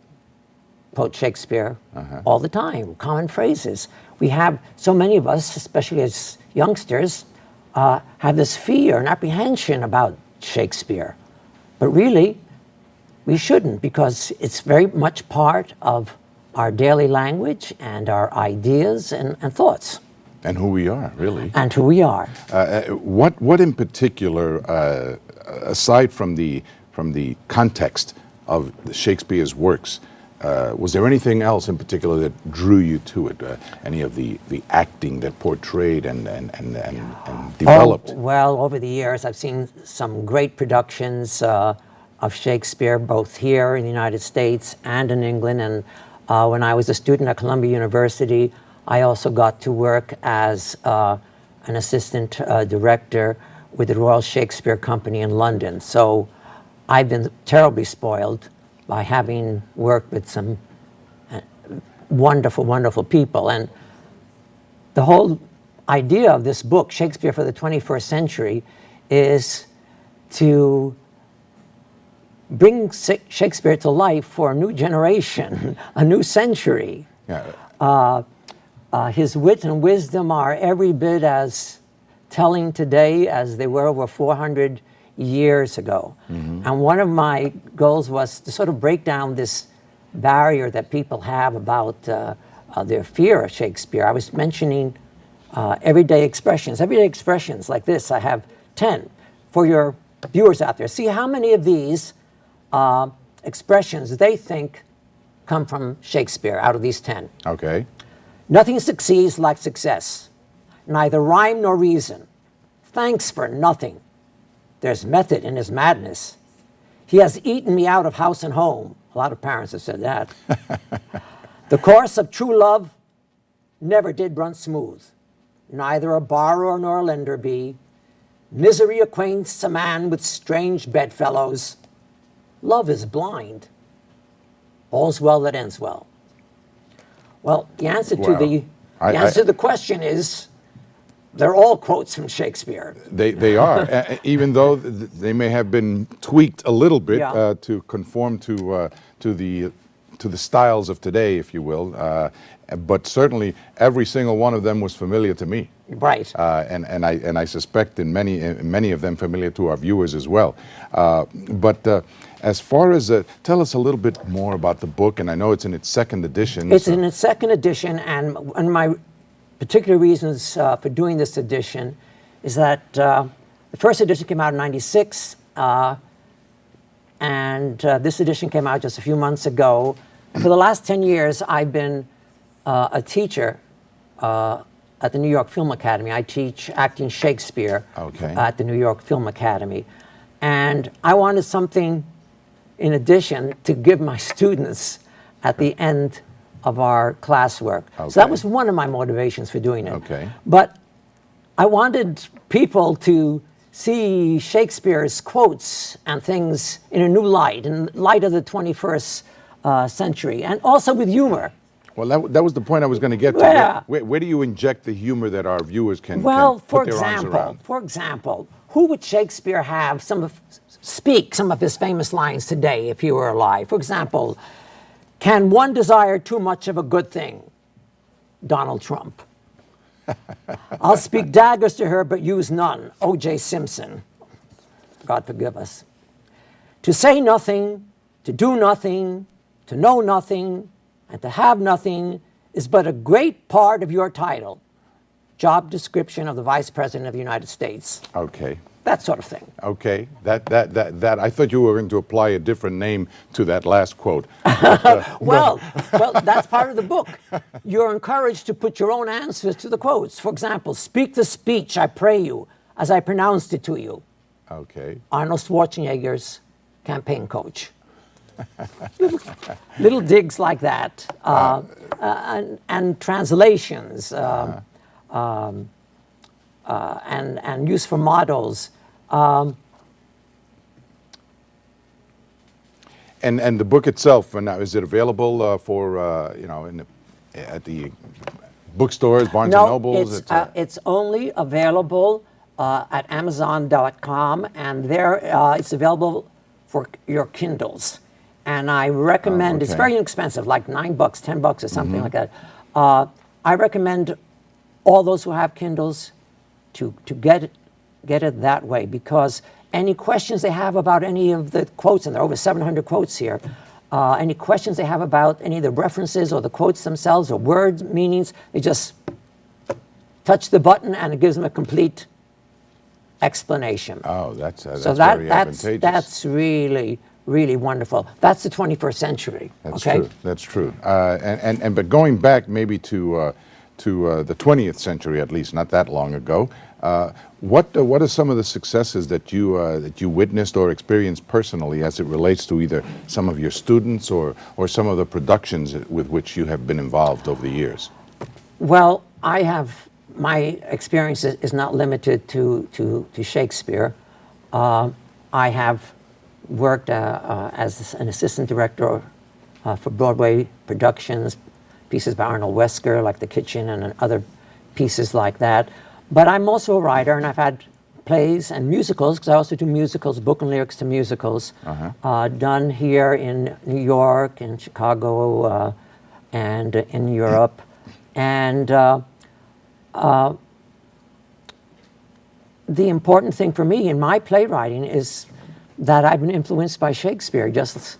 quote Shakespeare all the time, common phrases. We have, so many of us, especially as youngsters, have this fear and apprehension about Shakespeare. But really, we shouldn't, because it's very much part of our daily language and our ideas and thoughts. And who we are, really. And who we are. What in particular, aside from the context of Shakespeare's works, was there anything else in particular that drew you to it? Any of the acting that portrayed and developed? Oh, well, over the years, I've seen some great productions of Shakespeare, both here in the United States and in England. And when I was a student at Columbia University, I also got to work as an assistant director with the Royal Shakespeare Company in London. So I've been terribly spoiled by having worked with some wonderful, wonderful people. And the whole idea of this book, Shakespeare for the 21st Century, is to bring Shakespeare to life for a new generation, a new century. His wit and wisdom are every bit as telling today as they were over 400 years ago. And one of my goals was to sort of break down this barrier that people have about their fear of Shakespeare. I was mentioning everyday expressions like this. I have 10 for your viewers out there. See how many of these expressions they think come from Shakespeare out of these 10. Okay. Nothing succeeds like success, neither rhyme nor reason. Thanks for nothing. There's method in his madness. He has eaten me out of house and home. A lot of parents have said that. The course of true love never did run smooth. Neither a borrower nor a lender be. Misery acquaints a man with strange bedfellows. Love is blind. All's well that ends well. Well, the answer to the question is, they're all quotes from Shakespeare. They are, even though they may have been tweaked a little bit to conform to the styles of today, if you will. But certainly, every single one of them was familiar to me. Right. And I suspect in many of them familiar to our viewers as well. But as far as tell us a little bit more about the book, and I know it's in its second edition. It's in its second edition, and one of my particular reasons for doing this edition is that the first edition came out in '96, and this edition came out just a few months ago. For the last 10 years, I've been a teacher at the New York Film Academy. I teach acting Shakespeare at the New York Film Academy. And I wanted something in addition to give my students at the end of our classwork. So that was one of my motivations for doing it. But I wanted people to see Shakespeare's quotes and things in a new light, in light of the 21st century, and also with humor. Well, that was the point I was going to get to. Yeah. Where do you inject the humor that our viewers can put their arms around? For example, who would Shakespeare have speak some of his famous lines today if he were alive? For example, can one desire too much of a good thing? Donald Trump. I'll speak daggers to her, but use none. O.J. Simpson. God forgive us. To say nothing, to do nothing, to know nothing, and to have nothing is but a great part of your title. Job description of the Vice President of the United States. Okay. That sort of thing. Okay. That I thought you were going to apply a different name to that last quote. Well, that's part of the book. You're encouraged to put your own answers to the quotes. For example, speak the speech, I pray you, as I pronounced it to you. Okay. Arnold Schwarzenegger's campaign coach. Little digs like that, and translations, and use for models. And the book itself, now is it available for at the bookstores, Barnes and Nobles? It's only available at Amazon.com, and there it's available for your Kindles. And I recommend, it's very inexpensive, like $9, $10 or something like that. I recommend all those who have Kindles to get it that way, because any questions they have about any of the quotes, and there are over 700 quotes here, any questions they have about any of the references or the quotes themselves or word meanings, they just touch the button and it gives them a complete explanation. Oh, that's very advantageous. That's really wonderful. That's the 21st century. That's true. That's true. But going back maybe to the 20th century, at least, not that long ago, what are some of the successes that you witnessed or experienced personally as it relates to either some of your students or some of the productions with which you have been involved over the years? Well, my experience is not limited to Shakespeare. I have worked as an assistant director for Broadway productions, pieces by Arnold Wesker, like The Kitchen, and other pieces like that. But I'm also a writer, and I've had plays and musicals, because I also do musicals, book and lyrics to musicals, done here in New York, in Chicago, and in Europe. And the important thing for me in my playwriting is that I've been influenced by Shakespeare, just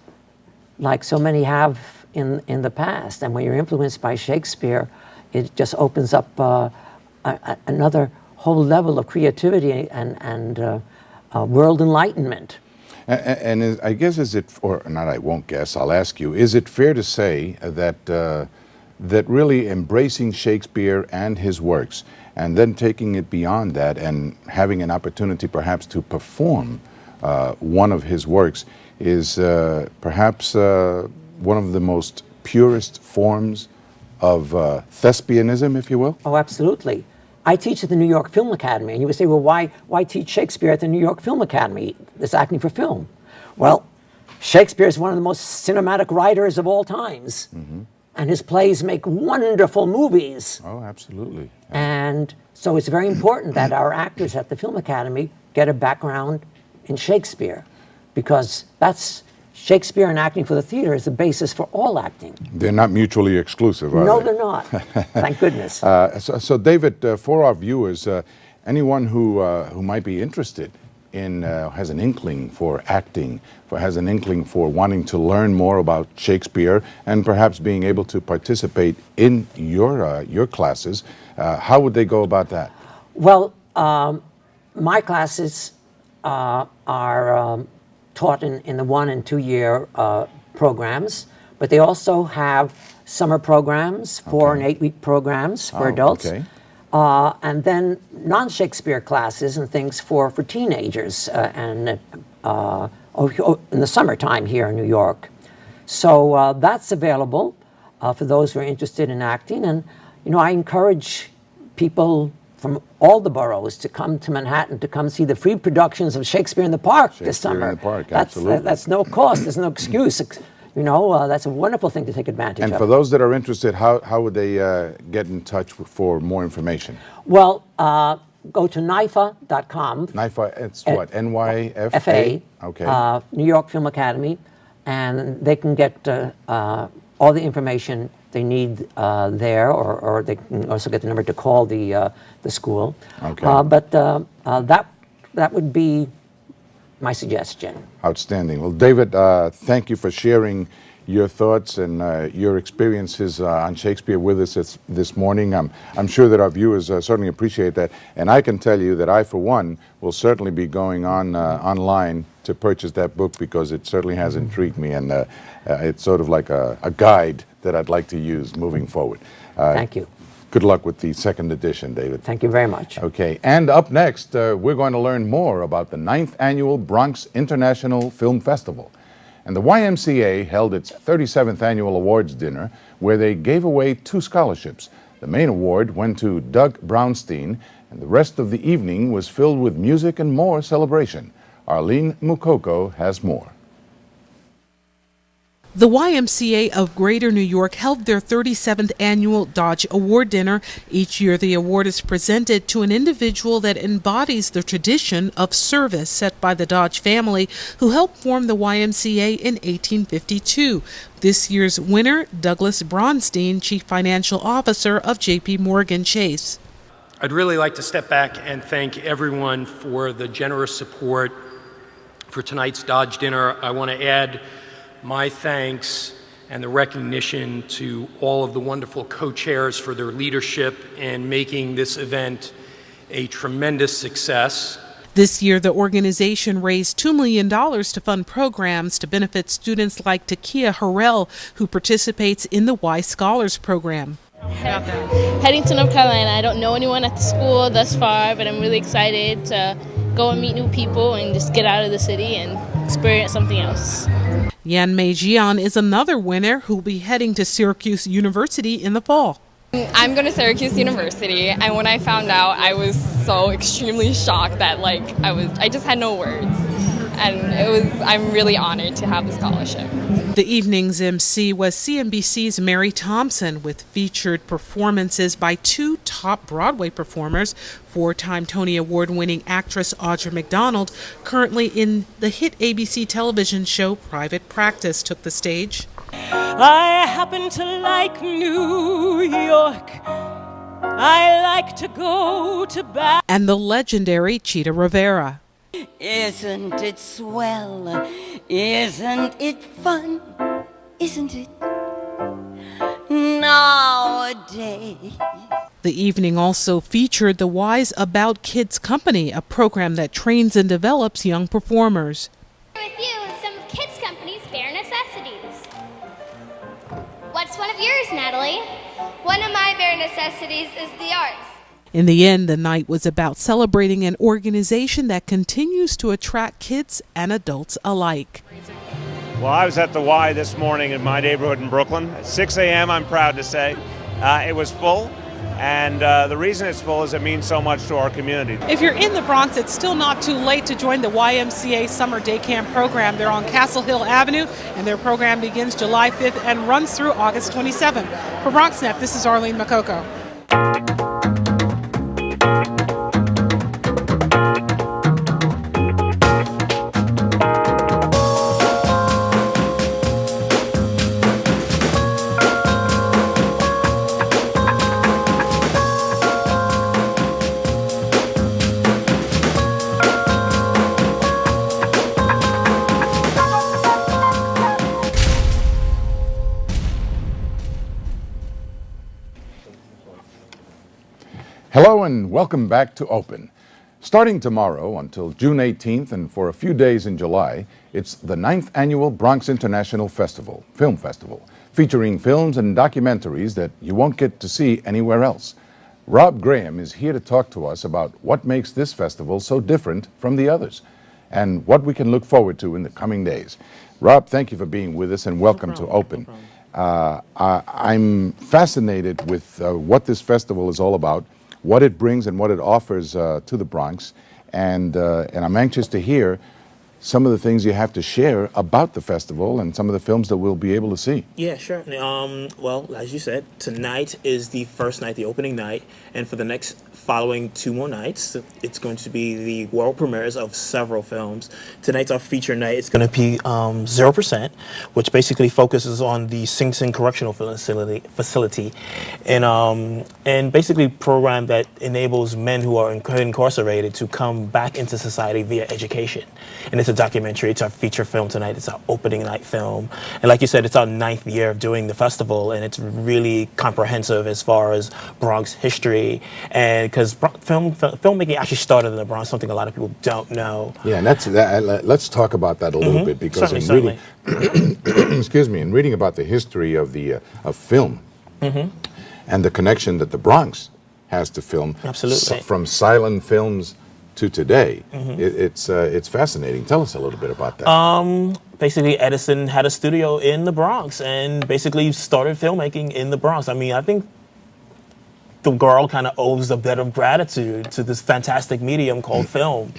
like so many have in the past. And when you're influenced by Shakespeare, it just opens up another whole level of creativity and world enlightenment. And I guess, is it, or not, I won't guess, I'll ask you, is it fair to say that that really embracing Shakespeare and his works, and then taking it beyond that and having an opportunity perhaps to perform one of his works is perhaps one of the most purest forms of thespianism, if you will? Oh, absolutely. I teach at the New York Film Academy, and you would say, well, why teach Shakespeare at the New York Film Academy? This acting for film. Well, Shakespeare is one of the most cinematic writers of all times, and his plays make wonderful movies. Oh, absolutely. And so it's very important that our actors at the Film Academy get a background in Shakespeare, because that's Shakespeare and acting for the theater is the basis for all acting. They're not mutually exclusive, are No, they? they're not. Thank goodness. So David, for our viewers, anyone who might be interested in, has an inkling for acting, has an inkling for wanting to learn more about Shakespeare, and perhaps being able to participate in your classes, how would they go about that? Well, my classes are taught in the 1 and 2 year programs, but they also have summer programs, 4 and 8 week programs for adults, and then non-Shakespeare classes and things for teenagers and in the summertime here in New York. So that's available for those who are interested in acting, and I encourage people from all the boroughs to come to Manhattan to come see the free productions of Shakespeare in the Park this summer. In the Park, absolutely. That's no cost. There's no excuse. That's a wonderful thing to take advantage of. And for those that are interested, how would they get in touch for more information? Well, go to NYFA.com. NYFA, it's what? NYFA? FA. Okay. New York Film Academy, and they can get all the information they need there, or they can also get the number to call the school. Okay. But that would be my suggestion. Outstanding. Well, David, thank you for sharing your thoughts and your experiences on Shakespeare with us this morning. I'm sure that our viewers certainly appreciate that, and I can tell you that I, for one, will certainly be going online to purchase that book, because it certainly has intrigued me, and it's sort of like a guide that I'd like to use moving forward. Thank you. Good luck with the second edition, David. Thank you very much. Okay, and up next, we're going to learn more about the 9th Annual Bronx International Film Festival. And the YMCA held its 37th Annual Awards Dinner, where they gave away 2 scholarships. The main award went to Doug Brownstein, and the rest of the evening was filled with music and more celebration. Arlene Mukoko has more. The YMCA of Greater New York held their 37th annual Dodge Award Dinner. Each year, the award is presented to an individual that embodies the tradition of service set by the Dodge family, who helped form the YMCA in 1852. This year's winner, Douglas Braunstein, Chief Financial Officer of J.P. Morgan Chase. I'd really like to step back and thank everyone for the generous support for tonight's Dodge Dinner. I want to add my thanks and the recognition to all of the wonderful co-chairs for their leadership in making this event a tremendous success. This year, the organization raised $2 million to fund programs to benefit students like Takia Harrell, who participates in the Y Scholars Program. Heading to North Carolina. I don't know anyone at the school thus far, but I'm really excited to go and meet new people and just get out of the city and experience something else. Yan Mei Jian is another winner who will be heading to Syracuse University in the fall. I'm going to Syracuse University, and when I found out, I was so extremely shocked that I just had no words. And I'm really honored to have the scholarship. The evening's MC was CNBC's Mary Thompson, with featured performances by 2 top Broadway performers. 4-time Tony Award-winning actress Audra McDonald, currently in the hit ABC television show Private Practice, took the stage. I happen to like New York. I like to go to back. And the legendary Chita Rivera. Isn't it swell? Isn't it fun? Isn't it? Nowadays. The evening also featured the Wise About Kids Company, a program that trains and develops young performers. With you with some of Kids Company's bare necessities. What's one of yours, Natalie? One of my bare necessities is the arts. In the end, the night was about celebrating an organization that continues to attract kids and adults alike. Well, I was at the Y this morning in my neighborhood in Brooklyn. At 6 a.m., I'm proud to say. It was full, and the reason it's full is it means so much to our community. If you're in the Bronx, it's still not too late to join the YMCA Summer Day Camp program. They're on Castle Hill Avenue, and their program begins July 5th and runs through August 27th. For BronxNet, this is Arlene Makoko. Hello and welcome back to Open. Starting tomorrow until June 18th and for a few days in July, it's the 9th Annual Bronx International Festival, Film Festival, featuring films and documentaries that you won't get to see anywhere else. Rob Graham is here to talk to us about what makes this festival so different from the others and what we can look forward to in the coming days. Rob, thank you for being with us and welcome to Open. I'm fascinated with what this festival is all about, what it brings and what it offers to the Bronx, and I'm anxious to hear some of the things you have to share about the festival and some of the films that we'll be able to see. Yeah, sure. Well, as you said, tonight is the first night, the opening night, and for the next following 2 more nights, it's going to be the world premieres of several films. Tonight's our feature night. It's going to be 0%, which basically focuses on the Sing Sing Correctional Facility, and basically a program that enables men who are incarcerated to come back into society via education. And it's a documentary. It's our feature film tonight. It's our opening night film. And like you said, it's our 9th year of doing the festival, and it's really comprehensive as far as Bronx history, and because filmmaking actually started in the Bronx, something a lot of people don't know. Yeah, and let's talk about that a little bit, because Certainly. in reading about the history of film and the connection that the Bronx has to film, Absolutely. From silent films to today, it's fascinating. Tell us a little bit about that. Basically, Edison had a studio in the Bronx and basically started filmmaking in the Bronx. I mean, I think the world kind of owes a bit of gratitude to this fantastic medium called film,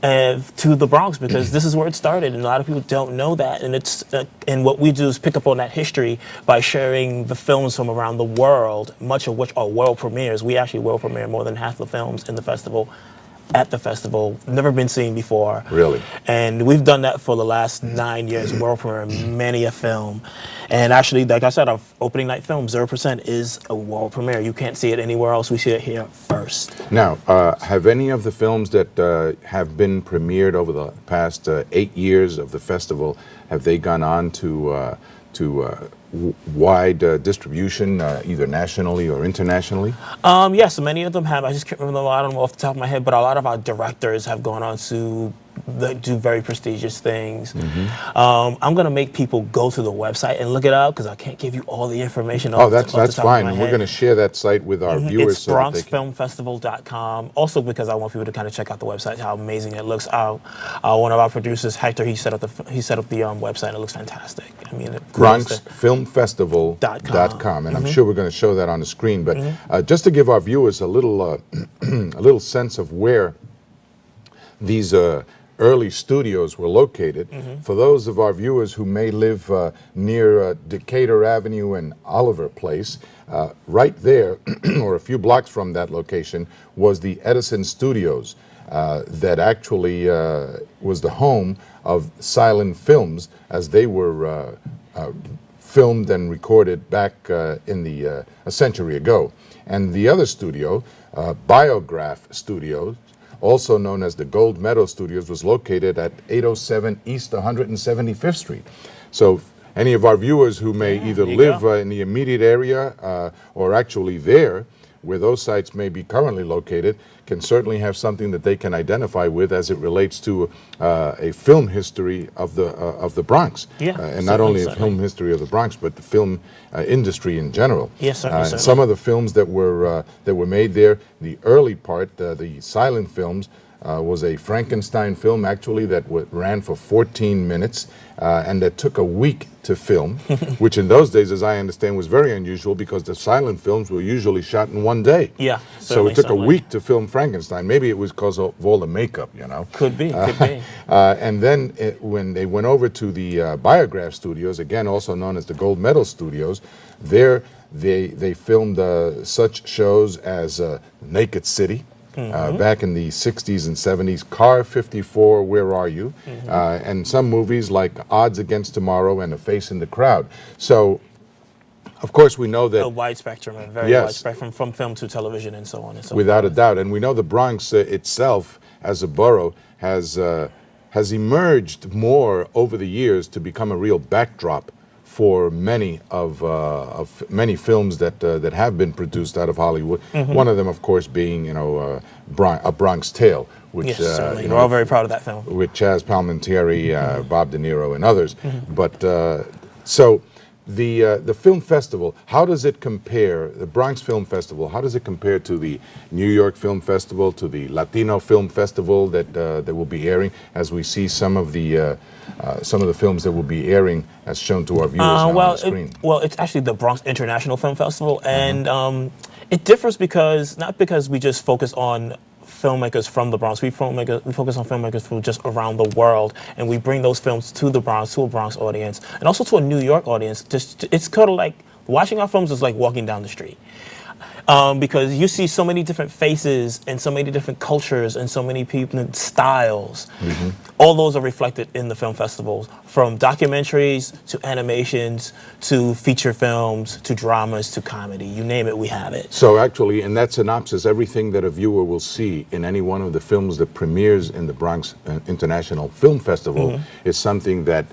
to the Bronx, because this is where it started, and a lot of people don't know that. And it's and what we do is pick up on that history by sharing the films from around the world, much of which are world premieres. We actually world premiere more than half the films in the festival. At the festival, never been seen before. Really? And we've done that for the last 9 years, world premiere many a film. And actually, like I said, our opening night film, 0%, is a world premiere. You can't see it anywhere else. We see it here first. Now, have any of the films that have been premiered over the past 8 years of the festival, have they gone on to wide distribution, either nationally or internationally? Yes, many of them have. I just can't remember a lot of them off the top of my head, but a lot of our directors have gone on to do very prestigious things. I'm going to make people go to the website and look it up, because I can't give you all the information. That's fine. And we're going to share that site with our viewers. It's BronxFilmFestival.com. Also, because I want people to kind of check out the website, how amazing it looks. One of our producers, Hector, he set up the website, and it looks fantastic. I mean, BronxFilmFestival.com, and I'm sure we're going to show that on the screen. But just to give our viewers a little sense of where these early studios were located, for those of our viewers who may live near Decatur Avenue and Oliver Place, right there, or a few blocks from that location, was the Edison Studios that actually was the home of silent films, as they were filmed and recorded back in a century ago. And the other studio, Biograph Studios, also known as the Gold Meadow Studios, was located at 807 East 175th Street. So any of our viewers who may either live in the immediate area or actually there where those sites may be currently located, can certainly have something that they can identify with as it relates to a film history of the Bronx. Yeah, and not only a film history of the Bronx, but the film industry in general. Yes, certainly. Some of the films that were made there, the early part, the silent films, was a Frankenstein film actually that ran for 14 minutes and that took a week to film, which in those days, as I understand, was very unusual because the silent films were usually shot in one day. Yeah, so it took a week to film Frankenstein. Maybe it was because of all the makeup, you know. Could be, could be. And then when they went over to the Biograph Studios, again also known as the Gold Medal Studios, there they filmed such shows as Naked City, back in the 60s and 70s, Car 54, Where Are You? And some movies like Odds Against Tomorrow and A Face in the Crowd. So, of course, we know that... A wide spectrum, a very wide spectrum, from film to television and so on and so forth. Without a doubt. And we know the Bronx itself, as a borough, has emerged more over the years to become a real backdrop for many of many films that have been produced out of Hollywood. One of them, of course, being A Bronx Tale, which yes, certainly. We're all very proud of that film. With Chaz Palminteri, Bob De Niro, and others. But so the film festival, how does it compare? The Bronx Film Festival, how does it compare to the New York Film Festival, to the Latino Film Festival that will be airing? As we see some of the films that will be airing as shown to our viewers now on the screen. It's actually the Bronx International Film Festival, and it differs not because we just focus on filmmakers from the Bronx. We focus on filmmakers from just around the world, and we bring those films to the Bronx, to a Bronx audience, and also to a New York audience. It's kind of like watching our films is like walking down the street. Because you see so many different faces and so many different cultures and so many people and styles. All those are reflected in the film festivals, from documentaries to animations to feature films to dramas to comedy. You name it, we have it. So actually, in that synopsis, everything that a viewer will see in any one of the films that premieres in the Bronx International Film Festival is something that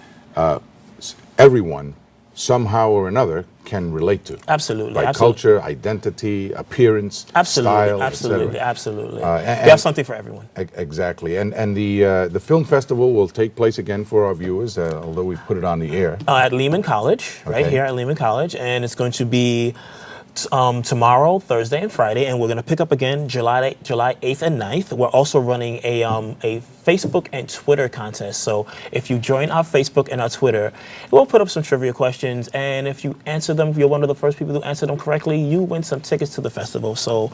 everyone, somehow or another, can relate to. Absolutely. By culture, identity, appearance, style, absolutely, etc. absolutely. We have something for everyone. Exactly. And the film festival will take place again for our viewers, although we put it on the air. At Lehman College, right here at Lehman College, and it's going to be tomorrow, Thursday, and Friday, and we're going to pick up again July 8th and 9th. We're also running a Facebook and Twitter contest. So if you join our Facebook and our Twitter, we'll put up some trivia questions, and if you answer them, if you're one of the first people who answer them correctly, you win some tickets to the festival. So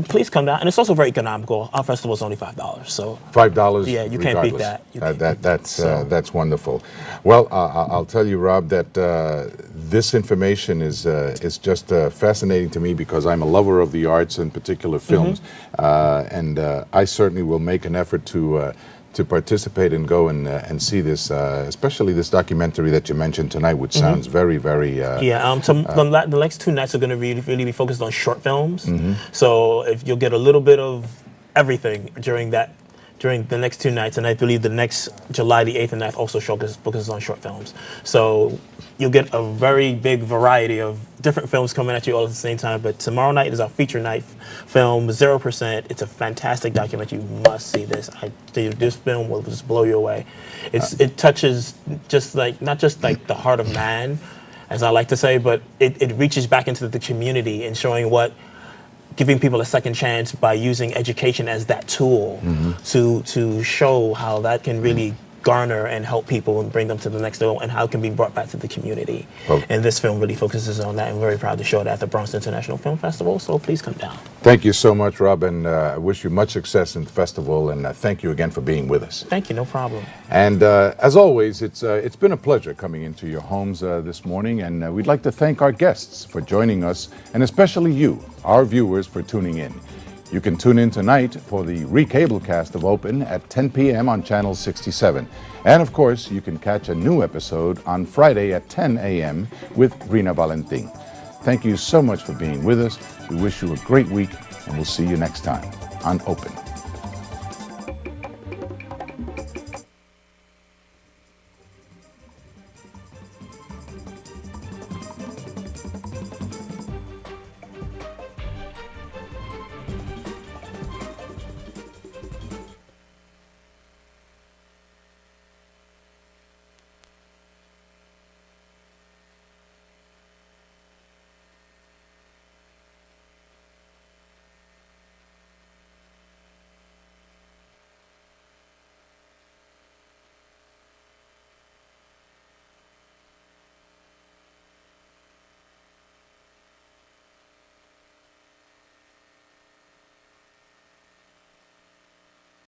please come down, and it's also very economical. Our festival is only $5. So $5. Yeah, you can't beat that. That's wonderful. Well, I'll tell you, Rob, that this information is just fascinating to me because I'm a lover of the arts, in particular films, and I certainly will make an effort to participate and go and see this, especially this documentary that you mentioned tonight, which sounds very, very... the next 2 nights are going to really be focused on short films. So if you'll get a little bit of everything during the next 2 nights, and I believe the next July the 8th and 9th also focuses on short films. So you'll get a very big variety of different films coming at you all at the same time. But tomorrow night is our feature night film, 0%. It's a fantastic documentary. You must see this. This film will just blow you away. It touches not just the heart of man, as I like to say, but it reaches back into the community and showing giving people a second chance by using education as that tool to show how that can really garner and help people and bring them to the next level, and how it can be brought back to the community. And this film really focuses on that, and we're very proud to show it at the Bronx International Film Festival, so please come down. Thank you so much, Rob, and I wish you much success in the festival, and thank you again for being with us. Thank you, no problem. And as always, it's been a pleasure coming into your homes this morning, and we'd like to thank our guests for joining us, and especially you, our viewers, for tuning in. You can tune in tonight for the recablecast of Open at 10 p.m. on Channel 67. And of course, you can catch a new episode on Friday at 10 a.m. with Rina Valentin. Thank you so much for being with us. We wish you a great week, and we'll see you next time on Open.